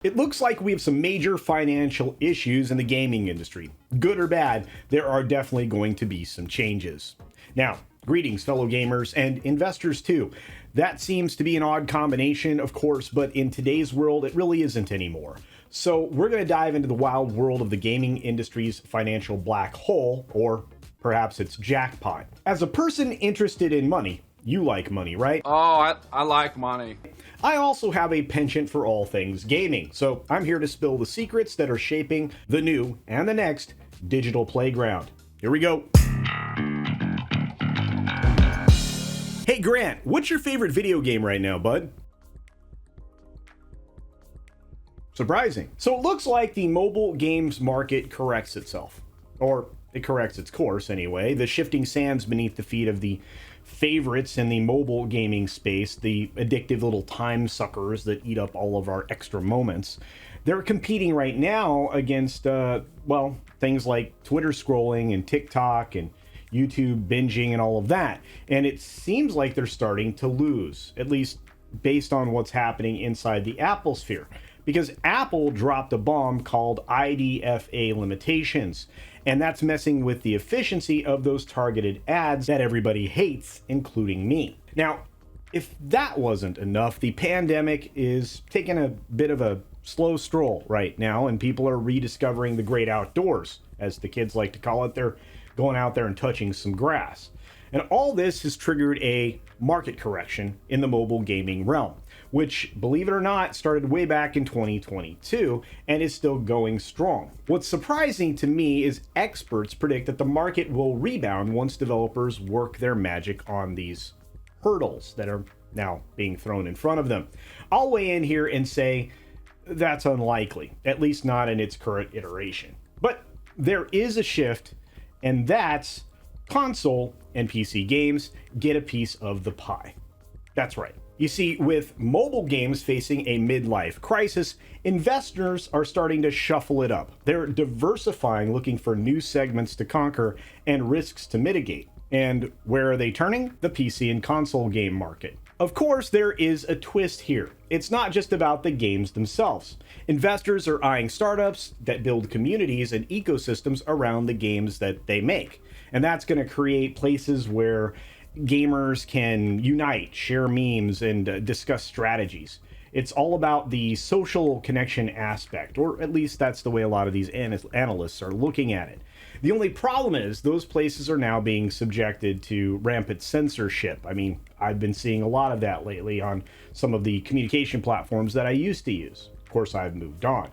It looks like we have some major financial issues in the gaming industry. Good or bad, there are definitely going to be some changes. Now, greetings, fellow gamers and investors too. That seems to be an odd combination, of course, but in today's world, it really isn't anymore. So we're going to dive into the wild world of the gaming industry's financial black hole, or perhaps it's jackpot. As a person interested in money, you like money, right? Oh, I like money. I also have a penchant for all things gaming, so I'm here to spill the secrets that are shaping the new and the next digital playground. Here we go. Hey Grant, what's your favorite video game right now, bud? Surprising. So it looks like the mobile games market corrects itself. Or it corrects its course anyway. The shifting sands beneath the feet of the favorites in the mobile gaming space, the addictive little time suckers that eat up all of our extra moments. They're competing right now against, things like Twitter scrolling and TikTok and YouTube binging and all of that. And it seems like they're starting to lose, at least based on what's happening inside the Apple sphere. Because Apple dropped a bomb called IDFA limitations, and that's messing with the efficiency of those targeted ads that everybody hates, including me. Now, if that wasn't enough, the pandemic is taking a bit of a slow stroll right now, and people are rediscovering the great outdoors, as the kids like to call it. They're going out there and touching some grass. And all this has triggered a market correction in the mobile gaming realm, which, believe it or not, started way back in 2022 and is still going strong. What's surprising to me is experts predict that the market will rebound once developers work their magic on these hurdles that are now being thrown in front of them. I'll weigh in here and say that's unlikely, at least not in its current iteration. But there is a shift, and that's console and PC games get a piece of the pie. That's right. You see, with mobile games facing a midlife crisis, investors are starting to shuffle it up. They're diversifying, looking for new segments to conquer and risks to mitigate. And where are they turning? The PC and console game market. Of course, there is a twist here. It's not just about the games themselves. Investors are eyeing startups that build communities and ecosystems around the games that they make. And that's going to create places where gamers can unite, share memes, and discuss strategies. It's all about the social connection aspect, or at least that's the way a lot of these analysts are looking at it. The only problem is those places are now being subjected to rampant censorship. I mean, I've been seeing a lot of that lately on some of the communication platforms that I used to use. Of course, I've moved on.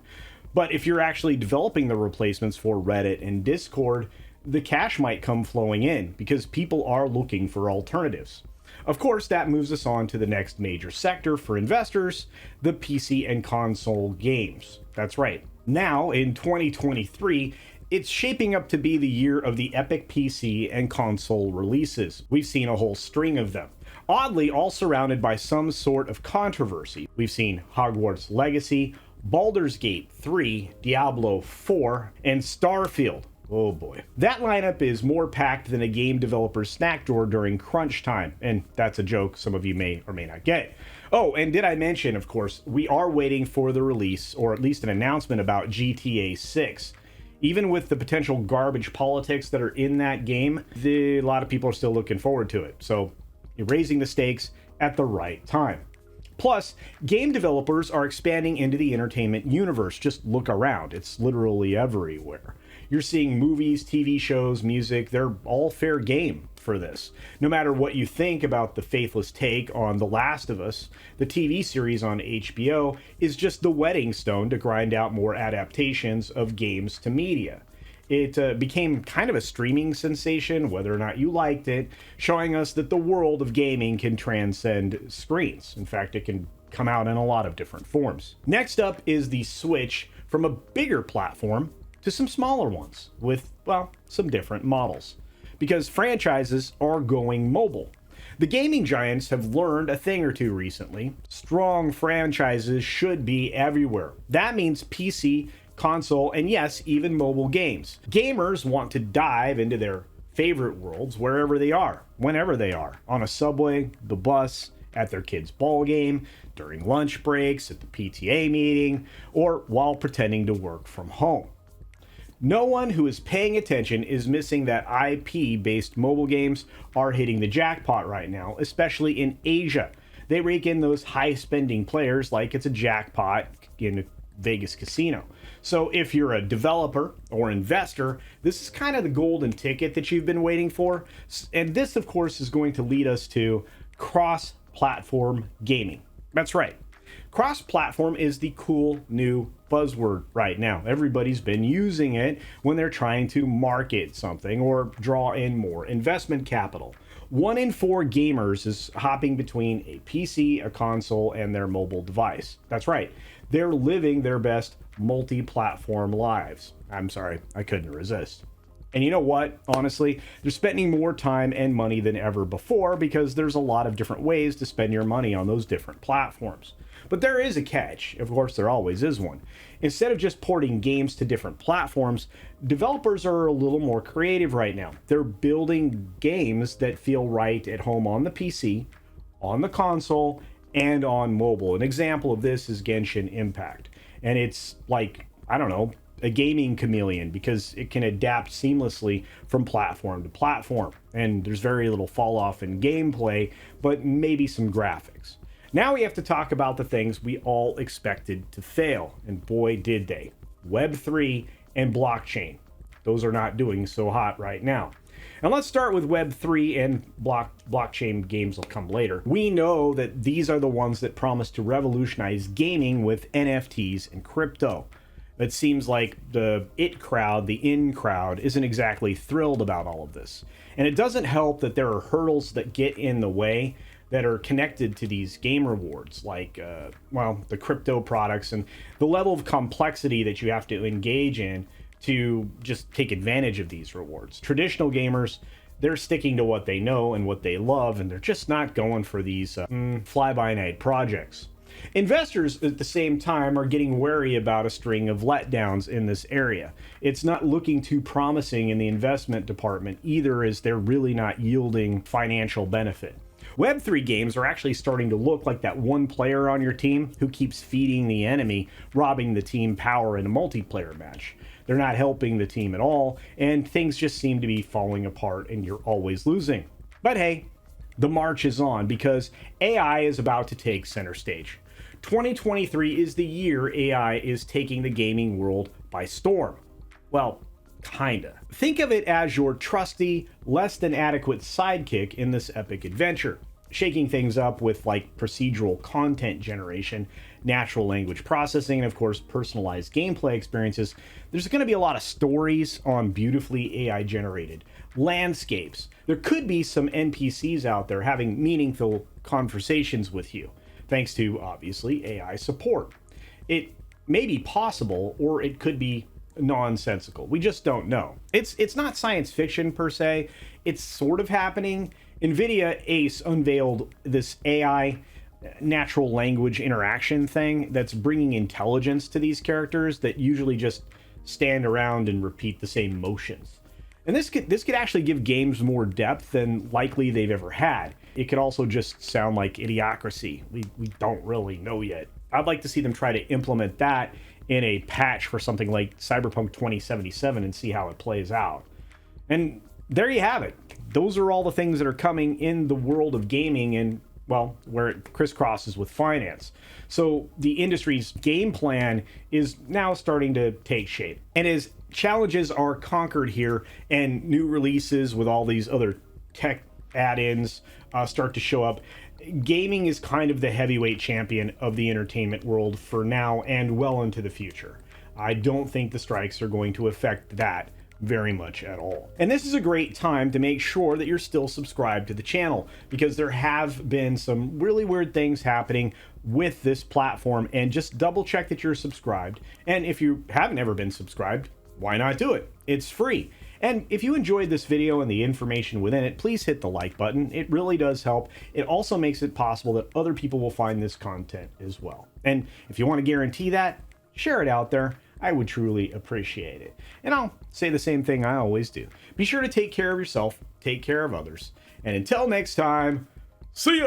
But if you're actually developing the replacements for Reddit and Discord, the cash might come flowing in because people are looking for alternatives. Of course, that moves us on to the next major sector for investors, the PC and console games. That's right. Now, in 2023, it's shaping up to be the year of the epic PC and console releases. We've seen a whole string of them. Oddly, all surrounded by some sort of controversy. We've seen Hogwarts Legacy, Baldur's Gate 3, Diablo 4, and Starfield. Oh boy. That lineup is more packed than a game developer's snack drawer during crunch time. And that's a joke some of you may or may not get. Oh, and did I mention, of course, we are waiting for the release, or at least an announcement about GTA 6. Even with the potential garbage politics that are in that game, a lot of people are still looking forward to it. So you're raising the stakes at the right time. Plus, game developers are expanding into the entertainment universe. Just look around. It's literally everywhere. You're seeing movies, TV shows, music. They're all fair game for this. No matter what you think about the faithless take on The Last of Us, the TV series on HBO is just the wedding stone to grind out more adaptations of games to media. It became kind of a streaming sensation, whether or not you liked it, showing us that the world of gaming can transcend screens. In fact, it can come out in a lot of different forms. Next up is the switch from a bigger platform to some smaller ones with, some different models. Because franchises are going mobile. The gaming giants have learned a thing or two recently. Strong franchises should be everywhere. That means PC, console, and yes, even mobile games. Gamers want to dive into their favorite worlds wherever they are, whenever they are, on a subway, the bus, at their kid's ball game, during lunch breaks, at the PTA meeting, or while pretending to work from home. No one who is paying attention is missing that IP-based mobile games are hitting the jackpot right now, especially in Asia. They rake in those high-spending players like it's a jackpot in a Vegas casino. So if you're a developer or investor, this is kind of the golden ticket that you've been waiting for. And this, of course, is going to lead us to cross-platform gaming. That's right. Cross-platform is the cool new buzzword right now. Everybody's been using it when they're trying to market something or draw in more investment capital. 1 in 4 gamers is hopping between a PC, a console, and their mobile device. That's right. They're living their best multi-platform lives. I'm sorry, I couldn't resist. And you know what? Honestly, they're spending more time and money than ever before because there's a lot of different ways to spend your money on those different platforms. But there is a catch. Of course, there always is one. Instead of just porting games to different platforms, developers are a little more creative right now. They're building games that feel right at home on the PC, on the console, and on mobile. An example of this is Genshin Impact. And it's like, I don't know, a gaming chameleon because it can adapt seamlessly from platform to platform. And there's very little fall off in gameplay, but maybe some graphics. Now we have to talk about the things we all expected to fail, and boy did they. Web3 and blockchain. Those are not doing so hot right now. And let's start with Web3 and blockchain games will come later. We know that these are the ones that promise to revolutionize gaming with NFTs and crypto. It seems like the in crowd, isn't exactly thrilled about all of this. And it doesn't help that there are hurdles that get in the way that are connected to these game rewards, like, the crypto products and the level of complexity that you have to engage in to just take advantage of these rewards. Traditional gamers, they're sticking to what they know and what they love, and they're just not going for these fly-by-night projects. Investors, at the same time, are getting wary about a string of letdowns in this area. It's not looking too promising in the investment department either, as they're really not yielding financial benefit. Web3 games are actually starting to look like that one player on your team who keeps feeding the enemy, robbing the team power in a multiplayer match. They're not helping the team at all, and things just seem to be falling apart and you're always losing. But hey, the march is on because AI is about to take center stage. 2023 is the year AI is taking the gaming world by storm. Well, kinda. Think of it as your trusty, less than adequate sidekick in this epic adventure, shaking things up with like procedural content generation, natural language processing, and of course personalized gameplay experiences. There's going to be a lot of stories on beautifully AI generated landscapes. There could be some NPCs out there having meaningful conversations with you, thanks to obviously AI support. It may be possible, or it could be nonsensical. We just don't know. It's not science fiction per se. It's sort of happening. NVIDIA Ace unveiled this AI natural language interaction thing that's bringing intelligence to these characters that usually just stand around and repeat the same motions. And this could actually give games more depth than likely they've ever had. It could also just sound like idiocracy. We don't really know yet. I'd like to see them try to implement that in a patch for something like Cyberpunk 2077 and see how it plays out. And there you have it. Those are all the things that are coming in the world of gaming and, well, where it crisscrosses with finance. So the industry's game plan is now starting to take shape. And as challenges are conquered here and new releases with all these other tech add-ins start to show up, gaming is kind of the heavyweight champion of the entertainment world for now and well into the future. I don't think the strikes are going to affect that very much at all. And this is a great time to make sure that you're still subscribed to the channel, because there have been some really weird things happening with this platform, and just double check that you're subscribed. And if you haven't ever been subscribed, why not do it? It's free. And if you enjoyed this video and the information within it, please hit the like button. It really does help. It also makes it possible that other people will find this content as well. And if you want to guarantee that, share it out there. I would truly appreciate it. And I'll say the same thing I always do. Be sure to take care of yourself, take care of others. And until next time, see ya!